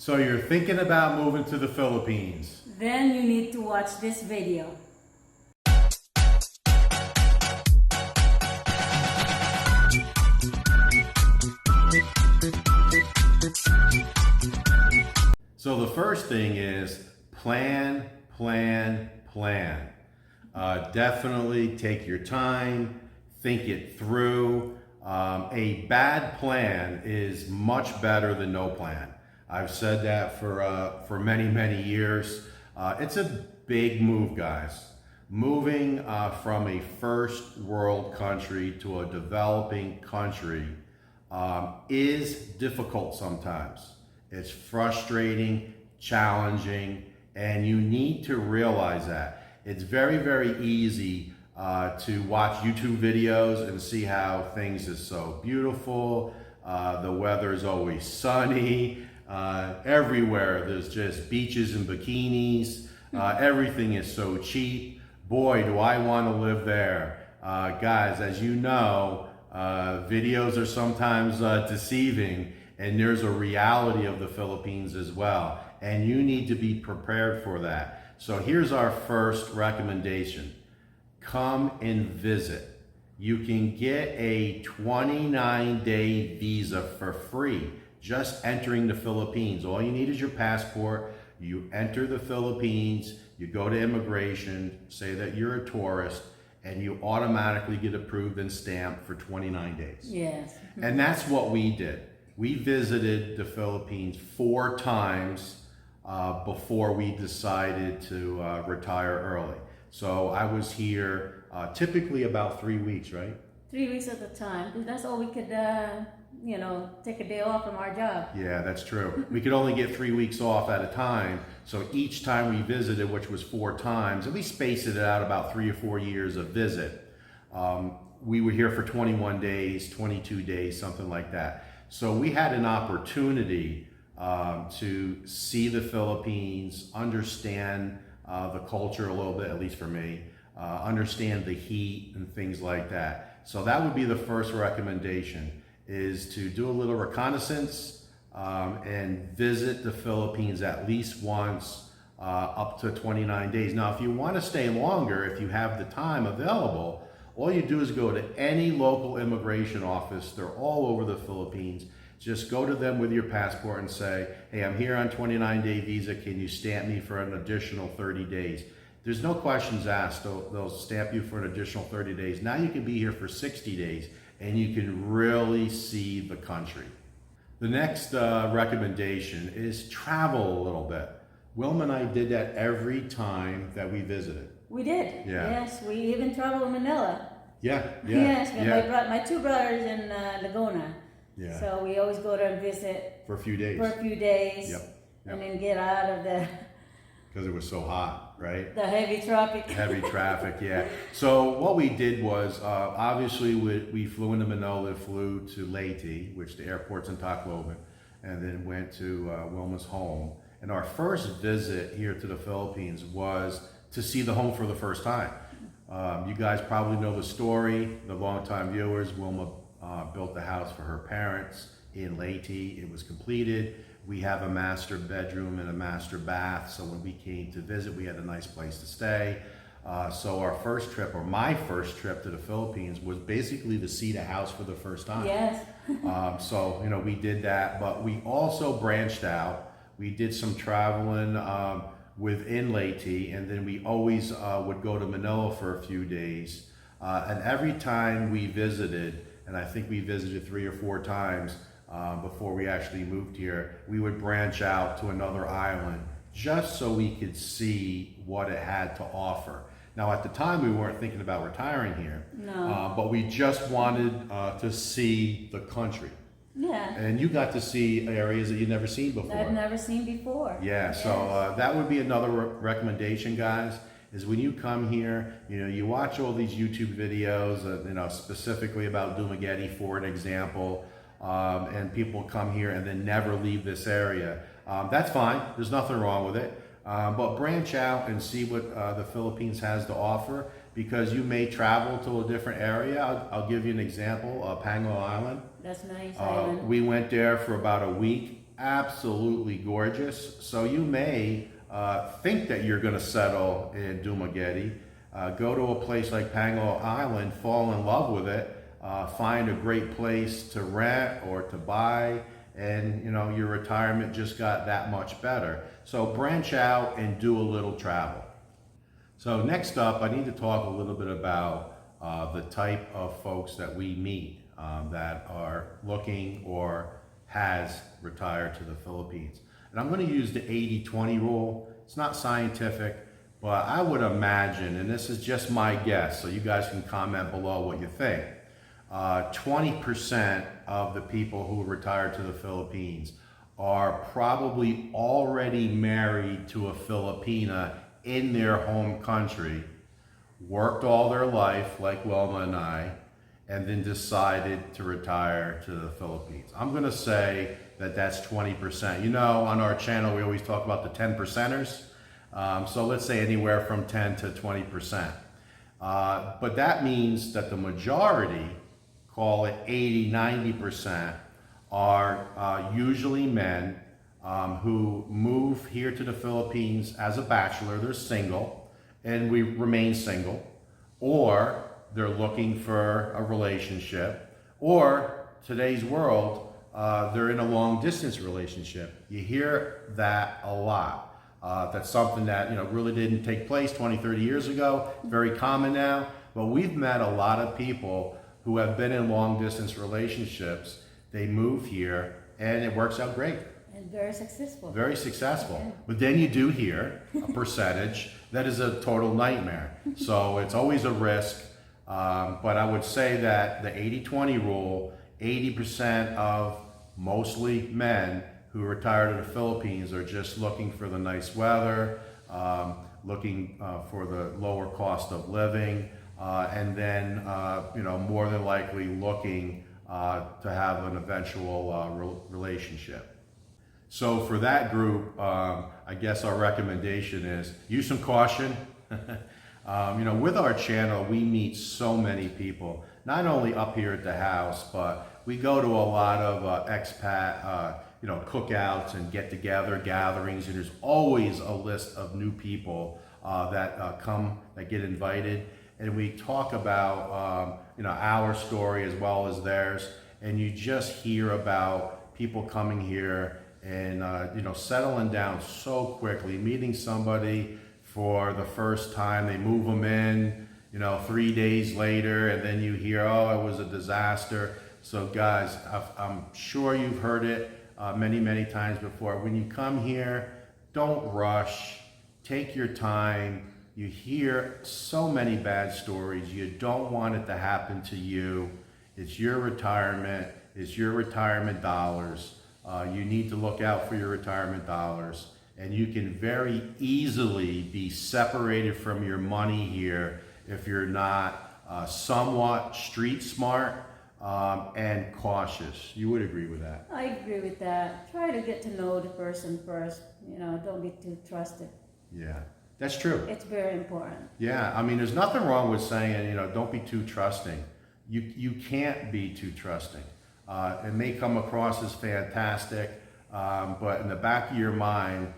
So you're thinking about moving to the Philippines. Then you need to watch this video. So the first thing is plan, plan, plan. Definitely take your time, think it through. A bad plan is much better than no plan. I've said that for many, many years. It's a big move, guys. Moving from a first world country to a developing country is difficult sometimes. It's frustrating, challenging, and you need to realize that. It's very, very easy to watch YouTube videos and see how things is so beautiful. The weather is always sunny. Everywhere there's just beaches and bikinis. Everything is so cheap. Boy, do I want to live there. Guys, as you know, videos are sometimes deceiving, and there's a reality of the Philippines as well. And you need to be prepared for that. So here's our first recommendation. Come and visit. You can get a 29-day visa for free, just entering the Philippines. All you need is your passport. You enter the Philippines, you go to immigration, say that you're a tourist, and you automatically get approved and stamped for 29 days. Yes. And that's what we did. We visited the Philippines 4 times before we decided to retire early. So I was here typically about 3 weeks, right? 3 weeks at a time. That's all we could, take a day off from our job. Yeah, that's true. We could only get 3 weeks off at a time. So each time we visited, which was 4 times, and we spaced it out about 3 or 4 years of visit. We were here for 21 days, 22 days, something like that. So we had an opportunity to see the Philippines, understand the culture a little bit, at least for me, understand the heat and things like that. So that would be the first recommendation, is to do a little reconnaissance and visit the Philippines at least once, up to 29 days. Now, if you want to stay longer, if you have the time available, all you do is go to any local immigration office. They're all over the Philippines. Just go to them with your passport and say, hey, I'm here on 29-day visa. Can you stamp me for an additional 30 days? There's no questions asked. They'll stamp you for an additional 30 days. Now you can be here for 60 days and you can really see the country. The next recommendation is travel a little bit. Wilma and I did that every time that we visited. We did. Yeah. Yes, we even traveled to Manila. Yeah. Yes, with yeah. my 2 brothers in Laguna. Yeah. So we always go there and visit For a few days. for a few days. Yep. And then get out of Because it was so hot, right? the heavy traffic. Heavy traffic, yeah. So what we did was, obviously we flew into Manila, flew to Leyte, which the airport's in Tacloban, and then went to Wilma's home. And our first visit here to the Philippines was to see the home for the first time. You guys probably know the story, the longtime viewers. Wilma built the house for her parents in Leyte. It was completed. We have a master bedroom and a master bath, so when we came to visit, we had a nice place to stay. So our first trip, or my first trip to the Philippines, was basically to see the house for the first time. Yes. So, we did that, but we also branched out. We did some traveling within Leyte, and then we always would go to Manila for a few days. And every time we visited, and I think we visited 3 or 4 times, before we actually moved here, we would branch out to another island just so we could see what it had to offer. Now, at the time, we weren't thinking about retiring here, but we just wanted to see the country. Yeah. And you got to see areas that you'd never seen before. I've never seen before. Yeah, so that would be another recommendation, guys, is when you come here, you watch all these YouTube videos, specifically about Dumaguete, for an example, and people come here and then never leave this area. That's fine. There's nothing wrong with it. But branch out and see what the Philippines has to offer, because you may travel to a different area. I'll give you an example, Panguil Island. That's nice island. We went there for about a week. absolutely gorgeous. So you may think that you're going to settle in Dumaguete, go to a place like Pango Island, fall in love with it, find a great place to rent or to buy, and your retirement just got that much better. So branch out and do a little travel. So next up, I need to talk a little bit about the type of folks that we meet that are looking or has retired to the Philippines. And I'm going to use the 80-20 rule. It's not scientific, but I would imagine, and this is just my guess, so you guys can comment below what you think, 20% of the people who retire to the Philippines are probably already married to a Filipina in their home country, worked all their life like Wilma and I, and then decided to retire to the Philippines. I'm going to say that that's 20%. On our channel, we always talk about the 10 percenters. So let's say anywhere from 10 to 20%. But that means that the majority, call it 80, 90%, are usually men who move here to the Philippines as a bachelor. They're single, and we remain single, or they're looking for a relationship, or today's world, they're in a long distance relationship. You hear that a lot. That's something that really didn't take place 20, 30 years ago. Very common now, but we've met a lot of people who have been in long distance relationships. They move here and it works out great. And very successful. Very successful. Yeah. But then you do hear a percentage that is a total nightmare. So it's always a risk. But I would say that the 80-20 rule, 80% of mostly men who retire to the Philippines are just looking for the nice weather, looking for the lower cost of living, and then more than likely looking to have an eventual relationship. So for that group, I guess our recommendation is use some caution. With our channel, we meet so many people, not only up here at the house, but we go to a lot of expat, cookouts and get-together gatherings, and there's always a list of new people that get invited, and we talk about our story as well as theirs, and you just hear about people coming here and settling down so quickly, meeting somebody for the first time, they move them in, 3 days later, and then you hear, oh, it was a disaster. So guys, I'm sure you've heard it many, many times before. When you come here, don't rush, take your time. You hear so many bad stories. You don't want it to happen to you. It's your retirement. It's your retirement dollars. You need to look out for your retirement dollars. And you can very easily be separated from your money here if you're not somewhat street smart and cautious. You would agree with that? I agree with that. Try to get to know the person first. Don't be too trusted. Yeah, that's true. It's very important. Yeah, I mean, there's nothing wrong with saying, don't be too trusting. You can't be too trusting. It may come across as fantastic, but in the back of your mind,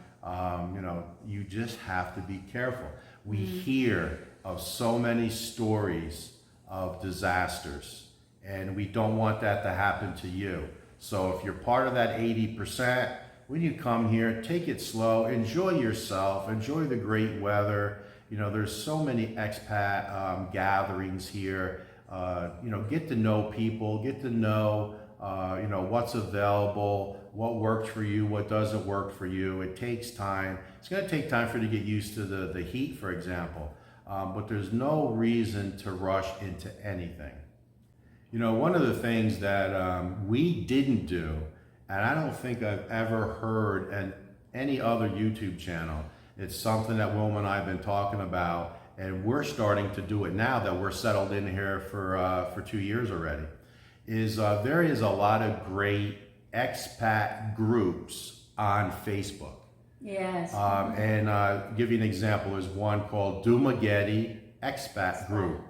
you just have to be careful. We hear of so many stories of disasters, and we don't want that to happen to you. So if you're part of that 80%, when you come here, take it slow, enjoy yourself, enjoy the great weather. There's so many expat gatherings here. Get to know people, get to know what's available, what works for you, what doesn't work for you. It takes time. It's going to take time for you to get used to the heat, for example. But there's no reason to rush into anything. One of the things that we didn't do, and I don't think I've ever heard in any other YouTube channel, it's something that Wilma and I have been talking about, and we're starting to do it now that we're settled in here for 2 years already, is there is a lot of great expat groups on Facebook. Yes. And give you an example, there's one called Dumaguete Expat Group.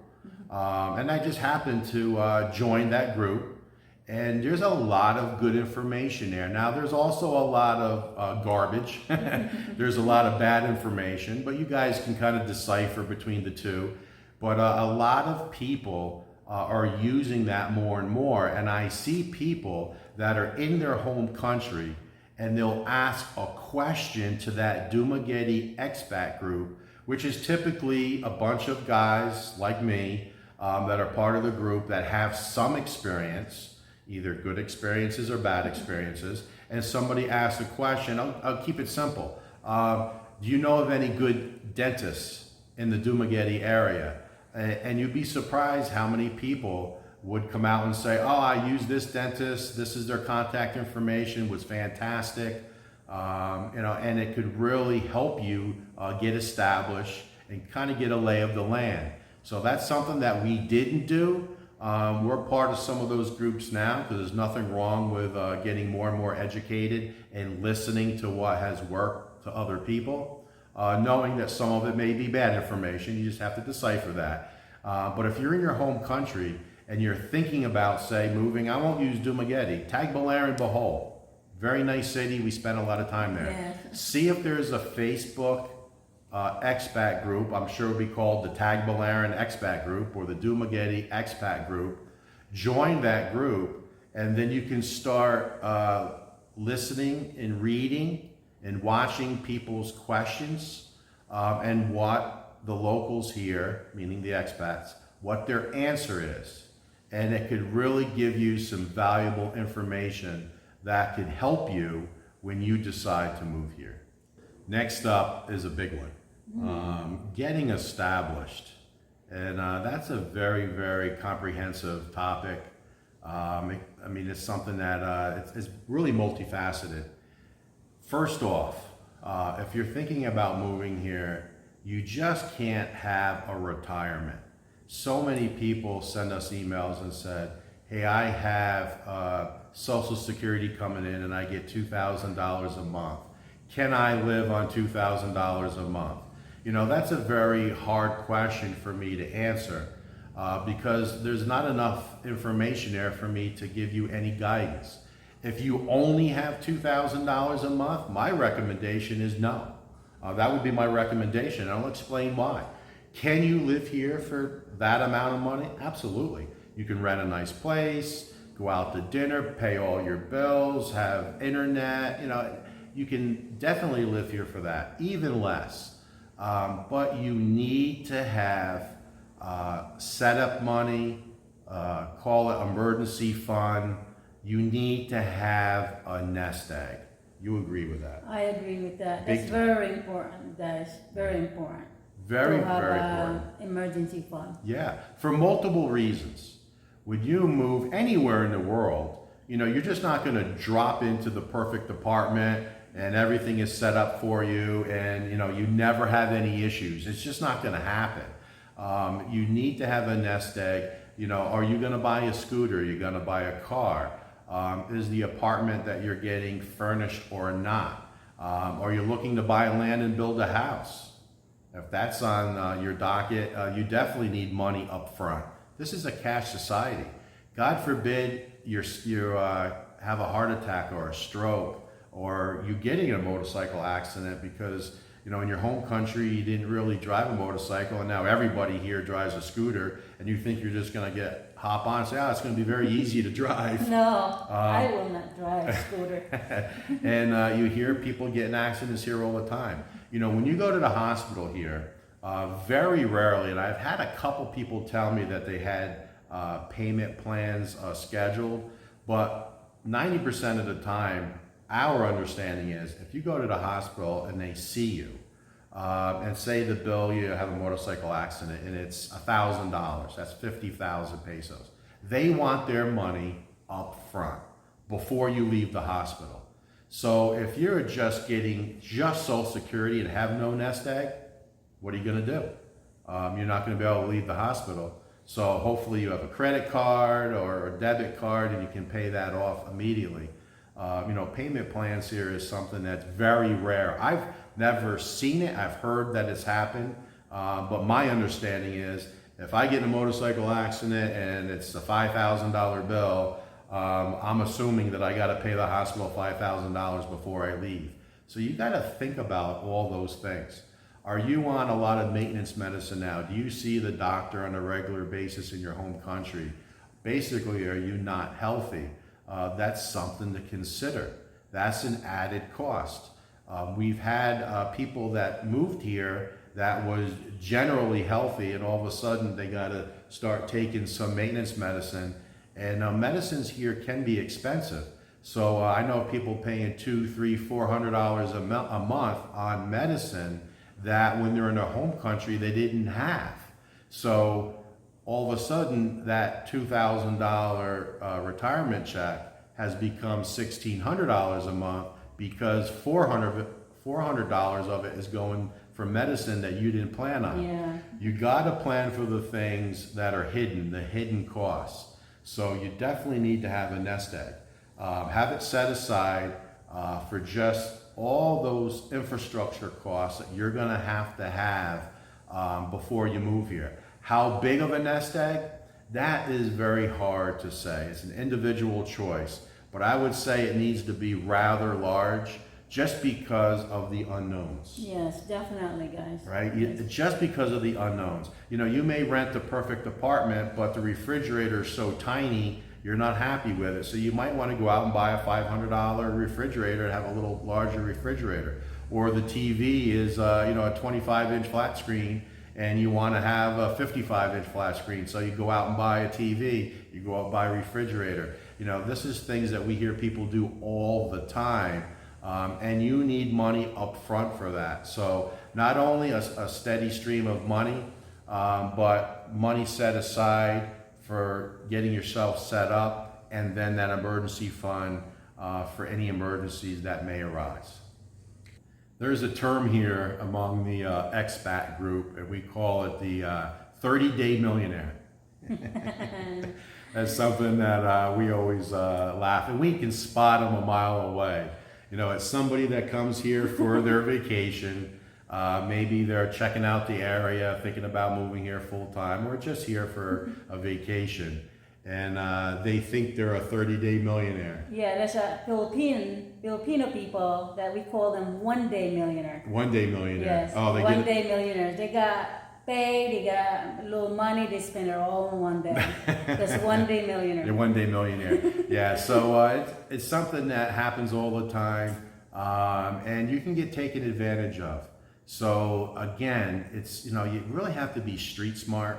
And I just happened to join that group, And there's a lot of good information there. Now, there's also a lot of garbage. There's a lot of bad information, but you guys can kind of decipher between the two. But a lot of people are using that more and more. And I see people that are in their home country and they'll ask a question to that Dumageddon expat group, which is typically a bunch of guys like me that are part of the group that have some experience, either good experiences or bad experiences, and somebody asks a question. I'll keep it simple. Do you know of any good dentists in the Dumageddon area? And you'd be surprised how many people would come out and say, oh, I use this dentist, this is their contact information, was fantastic. And it could really help you get established and kind of get a lay of the land. So that's something that we didn't do. We're part of some of those groups now because there's nothing wrong with getting more and more educated and listening to what has worked to other people, knowing that some of it may be bad information. You just have to decipher that. But if you're in your home country and you're thinking about, say, moving, I won't use Dumageddon, Tagbilaran, Bohol. Very nice city. We spent a lot of time there. Yeah. See if there's a Facebook expat group. I'm sure it'll be called the Tagbilaran expat group or the Dumageddon expat group. Join that group, and then you can start listening and reading and watching people's questions and what the locals here, meaning the expats, what their answer is. And it could really give you some valuable information that could help you when you decide to move here. Next up is a big one. Getting established, and that's a very, very comprehensive topic. It's something that it's really multifaceted. First off, if you're thinking about moving here, you just can't have a retirement. So many people send us emails and said, hey, I have Social Security coming in and I get $2,000 a month. Can I live on $2,000 a month? That's a very hard question for me to answer because there's not enough information there for me to give you any guidance. If you only have $2,000 a month, my recommendation is no. That would be my recommendation. I'll explain why. Can you live here for that amount of money? Absolutely. You can rent a nice place, go out to dinner, pay all your bills, have internet. You can definitely live here for that, even less. But you need to have setup money, call it emergency fund. You need to have a nest egg. You agree with that? I agree with that. Big That's time. very important, guys. Very important. Very, to have very a important. emergency fund. Yeah, for multiple reasons. When you move anywhere in the world, you're just not going to drop into the perfect apartment and everything is set up for you and, you never have any issues. It's just not going to happen. You need to have a nest egg. Are you going to buy a scooter? Are you going to buy a car? Is the apartment that you're getting furnished or not? Are you looking to buy land and build a house? If that's on your docket, you definitely need money up front. This is a cash society. God forbid you have a heart attack or a stroke, or you getting in a motorcycle accident because in your home country you didn't really drive a motorcycle, and now everybody here drives a scooter, and you think you're just going to hop on and say, it's going to be very easy to drive. No, I will not drive a scooter. And you hear people getting accidents here all the time. When you go to the hospital here, very rarely, and I've had a couple people tell me that they had payment plans scheduled, but 90% of the time, our understanding is if you go to the hospital and they see you, and say the bill, you have a motorcycle accident and it's $1,000, that's 50,000 pesos. They want their money up front before you leave the hospital. So if you're just getting Social Security and have no nest egg, what are you going to do? You're not going to be able to leave the hospital. So hopefully you have a credit card or a debit card and you can pay that off immediately. Payment plans here is something that's very rare. I've never seen it. I've heard that it's happened. But my understanding is if I get in a motorcycle accident and it's a $5,000 bill, I'm assuming that I got to pay the hospital $5,000 before I leave. So you got to think about all those things. Are you on a lot of maintenance medicine now? Do you see the doctor on a regular basis in your home country? Basically, are you not healthy? That's something to consider. That's an added cost. We've had people that moved here that was generally healthy, and all of a sudden they got to start taking some maintenance medicine. And medicines here can be expensive. So I know people paying $200, $300, $400 a month on medicine that when they're in their home country they didn't have. So all of a sudden that $2,000 retirement check has become $1,600 a month because $400 of it is going for medicine that you didn't plan on. Yeah. You got to plan for the things that are hidden, the hidden costs. So you definitely need to have a nest egg. Have it set aside for just all those infrastructure costs that you're going to have before you move here. How big of a nest egg? That is very hard to say. It's an individual choice, but I would say it needs to be rather large just because of the unknowns. Yes, definitely, guys. Right? Yes. Just because of the unknowns. You know, you may rent the perfect apartment, but the refrigerator is so tiny, you're not happy with it. So you might want to go out and buy a $500 refrigerator and have a little larger refrigerator. Or the TV is, a 25-inch flat screen, and you want to have a 55-inch flat screen. So you go out and buy a TV, you go out and buy a refrigerator. You know, this is things that we hear people do all the time. And you need money up front for that. So not only a steady stream of money, but money set aside for getting yourself set up, and then that emergency fund for any emergencies that may arise. There's a term here among the expat group, and we call it the 30-day millionaire. That's something that we always laugh, and we can spot them a mile away. You know, it's somebody that comes here for their vacation. Maybe they're checking out the area, thinking about moving here full time, or just here for a vacation. And they think they're a 30-day millionaire. Yeah, there's a Filipino people that we call them one-day millionaire. One-day millionaire. Yes, Oh, one-day millionaires. They got paid, they got a little money, they spend it all in one day. That's one-day millionaire. They're one-day millionaire. Yeah, so it's something that happens all the time, and you can get taken advantage of. So again, it's, you really have to be street smart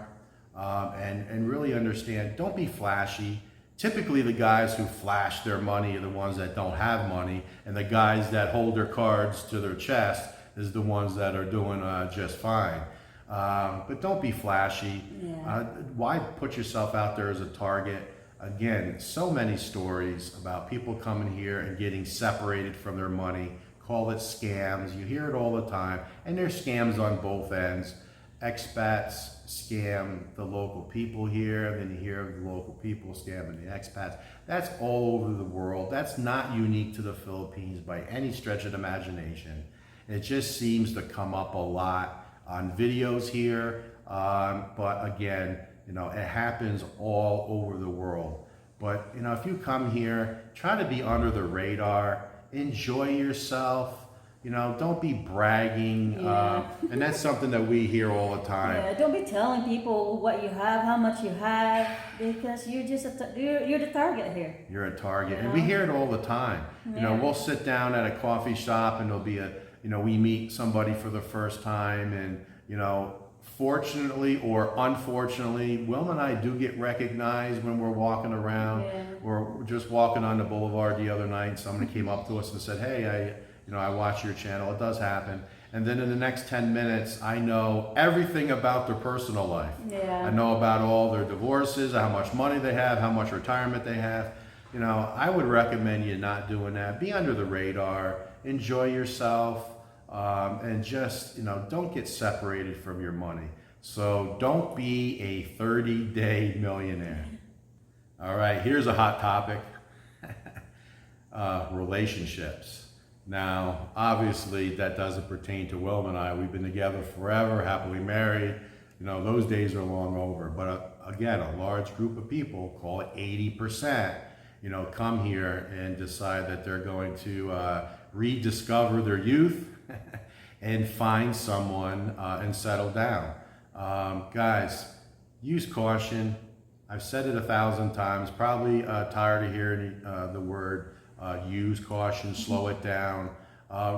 and really understand. Don't be flashy. Typically the guys who flash their money are the ones that don't have money, and the guys that hold their cards to their chest is the ones that are doing just fine. But don't be flashy. Yeah. Why put yourself out there as a target? Again, so many stories about people coming here and getting separated from their money. Call it scams. You hear it all the time. And there's scams on both ends. Expats scam the local people here, and then you hear of the local people scamming the expats. That's all over the world. That's not unique to the Philippines by any stretch of the imagination. It just seems to come up a lot on videos here, but again, it happens all over the world. But if you come here, try to be under the radar, enjoy yourself. Don't be bragging, Yeah. and that's something that we hear all the time. Yeah, don't be telling people what you have, how much you have, because you're just you're the target here. You're a target, and we hear it all the time. Yeah. We'll sit down at a coffee shop, and there'll be we meet somebody for the first time, and fortunately or unfortunately, Wilma and I do get recognized when we're walking around. Yeah. We're just walking on the boulevard the other night. Somebody came up to us and said, "Hey, I watch your channel." It does happen. And then in the next 10 minutes, I know everything about their personal life. Yeah. I know about all their divorces, how much money they have, how much retirement they have. I would recommend you not doing that. Be under the radar. Enjoy yourself. And just, don't get separated from your money. So don't be a 30-day millionaire. All right, here's a hot topic. Relationships. Now, obviously, that doesn't pertain to Wilma and I. We've been together forever, happily married. Those days are long over. But again, a large group of people, call it 80%, come here and decide that they're going to rediscover their youth and find someone and settle down. Guys, use caution. I've said it 1,000 times, probably tired of hearing the word use caution, slow it down.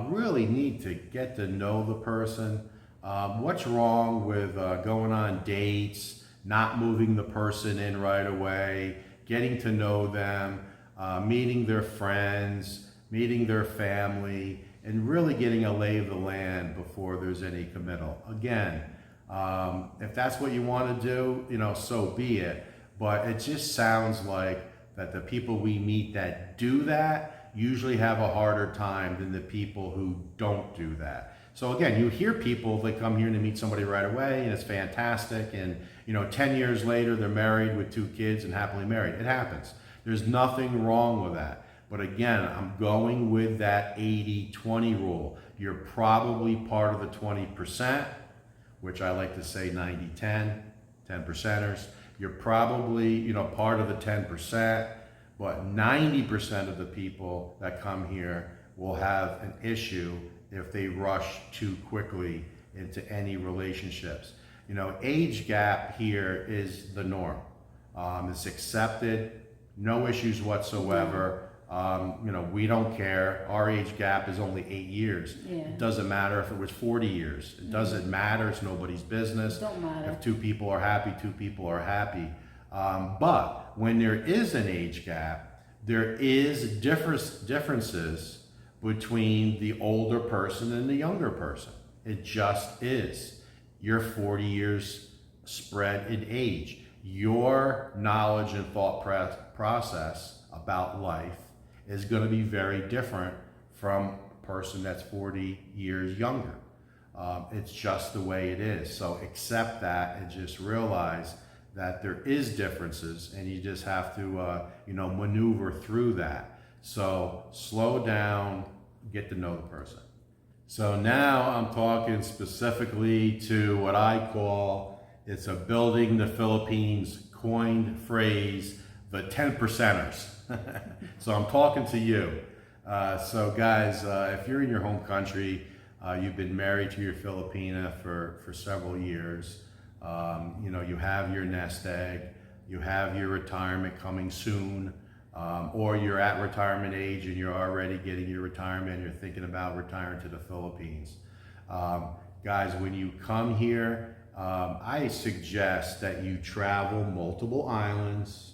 Really need to get to know the person. What's wrong with going on dates, not moving the person in right away, getting to know them, meeting their friends, meeting their family, and really getting a lay of the land before there's any committal. Again, if that's what you want to do, so be it. But it just sounds like that the people we meet that do that usually have a harder time than the people who don't do that. So again, you hear people that come here to meet somebody right away and it's fantastic, and 10 years later they're married with 2 kids and happily married. It happens. There's nothing wrong with that. But again, I'm going with that 80-20 rule. You're probably part of the 20%, which I like to say 90-10, 10%ers. You're probably, part of the 10%, but 90% of the people that come here will have an issue if they rush too quickly into any relationships. Age gap here is the norm. It's accepted, no issues whatsoever. We don't care. Our age gap is only 8 years. Yeah. It doesn't matter if it was 40 years. It doesn't matter. It's nobody's business. Don't matter. If 2 people are happy, 2 people are happy. But when there is an age gap, there is differences between the older person and the younger person. It just is. You're 40 years spread in age. Your knowledge and thought process about life is going to be very different from a person that's 40 years younger. It's just the way it is. So accept that and just realize that there is differences, and you just have to maneuver through that. So slow down, get to know the person. So now I'm talking specifically to what I call, it's a Building the Philippines coined phrase, the 10%ers. So I'm talking to you. So guys, if you're in your home country, you've been married to your Filipina for several years, you have your nest egg, you have your retirement coming soon, or you're at retirement age and you're already getting your retirement, you're thinking about retiring to the Philippines. Guys, when you come here, I suggest that you travel multiple islands.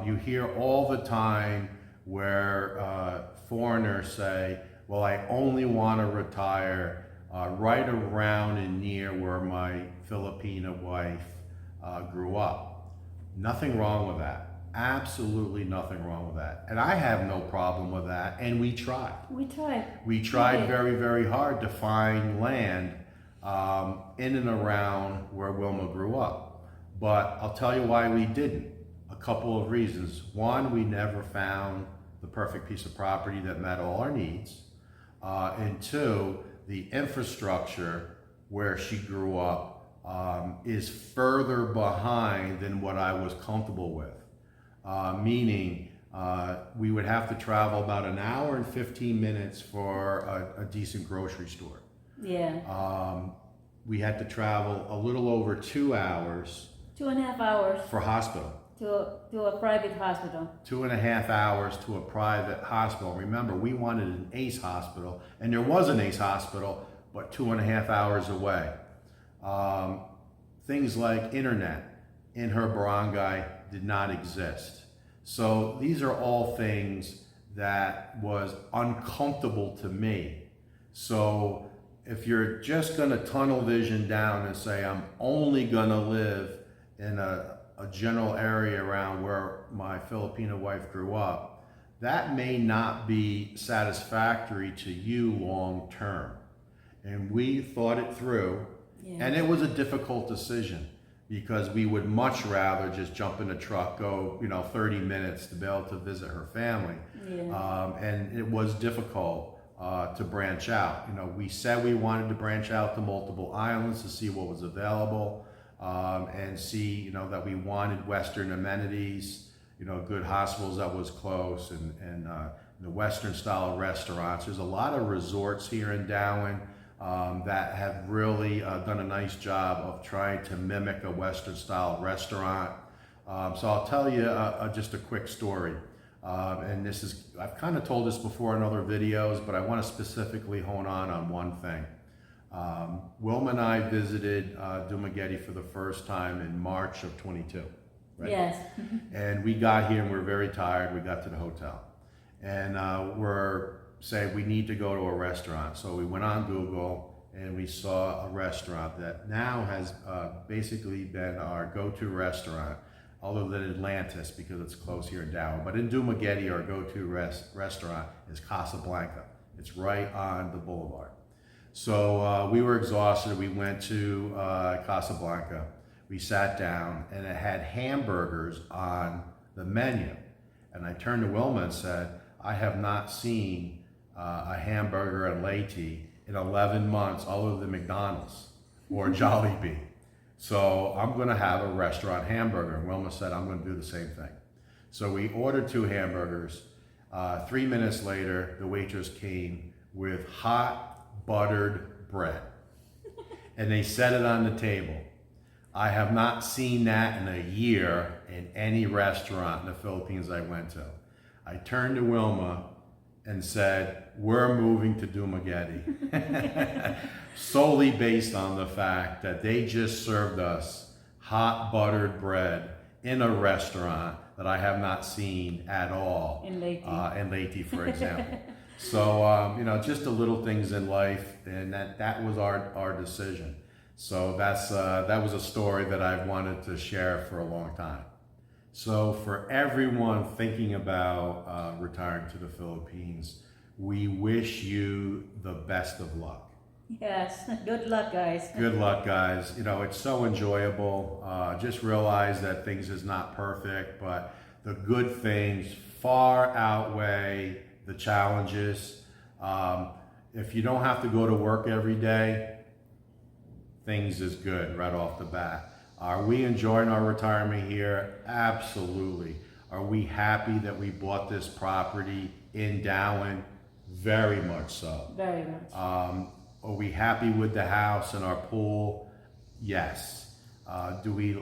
You hear all the time where foreigners say, well, I only want to retire right around and near where my Filipina wife grew up. Nothing wrong with that. Absolutely nothing wrong with that. And I have no problem with that. And we tried. We tried very, very hard to find land in and around where Wilma grew up. But I'll tell you why we didn't. A couple of reasons. One, we never found the perfect piece of property that met all our needs. And 2, the infrastructure where she grew up is further behind than what I was comfortable with. Meaning we would have to travel about an hour and 15 minutes for a decent grocery store. Yeah. We had to travel a little over 2 hours. 2.5 hours. For hospital. To a private hospital. 2.5 hours to a private hospital. Remember, we wanted an ACE hospital, and there was an ACE hospital, but 2.5 hours away. Things like internet in her barangay did not exist. So these are all things that was uncomfortable to me. So if you're just gonna tunnel vision down and say, I'm only gonna live in a general area around where my Filipina wife grew up, that may not be satisfactory to you long term. And we thought it through, and it was a difficult decision because we would much rather just jump in a truck, go 30 minutes to be able to visit her family. And it was difficult to branch out. We said we wanted to branch out to multiple islands to see what was available. And see, that we wanted Western amenities, good hospitals that was close, and the Western style restaurants. There's a lot of resorts here in Darwin that have really done a nice job of trying to mimic a Western style restaurant. So I'll tell you just a quick story. And I've kind of told this before in other videos, but I want to specifically hone on one thing. Wilma and I visited Dumaguete for the first time in March of 22. Right? Yes. And we got here and we were very tired. We got to the hotel. And we're saying we need to go to a restaurant. So we went on Google and we saw a restaurant that now has basically been our go-to restaurant, other than Atlantis because it's close here in Darwin. But in Dumaguete, our go-to restaurant is Casablanca. It's right on the boulevard. So we were exhausted. We went to Casablanca. We sat down and it had hamburgers on the menu. And I turned to Wilma and said, I have not seen a hamburger at Leyte in 11 months other than McDonald's or Jollibee. So I'm gonna have a restaurant hamburger. And Wilma said, I'm gonna do the same thing. So we ordered 2 hamburgers. 3 minutes later, the waitress came with hot buttered bread. And they set it on the table. I have not seen that in a year in any restaurant in the Philippines I went to. I turned to Wilma and said, we're moving to Dumaguete. Solely based on the fact that they just served us hot buttered bread in a restaurant that I have not seen at all. In Leyte. In Leyte, for example. So, just the little things in life, and that was our decision. So that was a story that I've wanted to share for a long time. So for everyone thinking about retiring to the Philippines, we wish you the best of luck. Yes, good luck, guys. Good luck, guys. It's so enjoyable. Just realize that things is not perfect, but the good things far outweigh the challenges. If you don't have to go to work every day, things is good right off the bat. Are we enjoying our retirement here? Absolutely. Are we happy that we bought this property in Darwin? Very much so. Very much. Are we happy with the house and our pool? Yes. Do we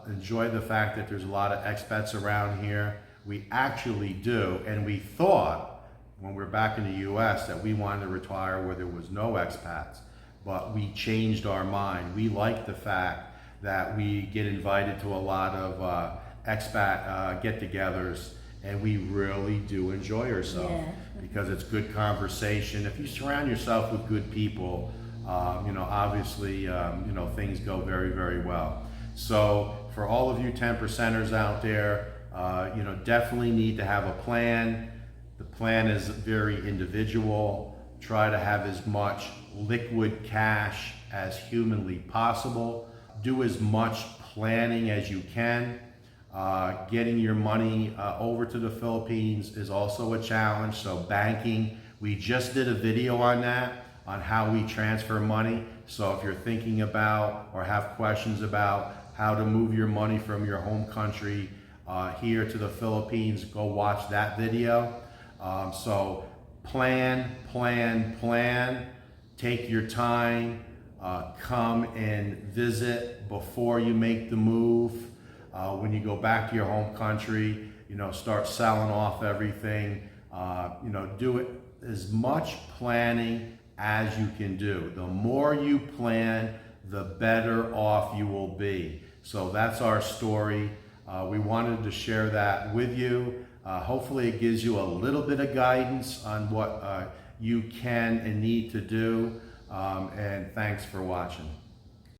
enjoy the fact that there's a lot of expats around here? We actually do, and we thought when we were back in the U.S. that we wanted to retire where there was no expats, but we changed our mind. We like the fact that we get invited to a lot of expat get-togethers, and we really do enjoy ourselves. Yeah. Because it's good conversation. If you surround yourself with good people, obviously, things go very, very well. So for all of you 10%ers out there, definitely need to have a plan. The plan is very individual. Try to have as much liquid cash as humanly possible. Do as much planning as you can. Getting your money over to the Philippines is also a challenge. So banking, we just did a video on that, on how we transfer money. So if you're thinking about or have questions about how to move your money from your home country here to the Philippines, go watch that video. So plan. Take your time. Come and visit before you make the move. When you go back to your home country, start selling off everything. Do it as much planning as you can do. The more you plan, the better off you will be. So that's our story. We wanted to share that with you. Hopefully it gives you a little bit of guidance on what you can and need to do. And thanks for watching.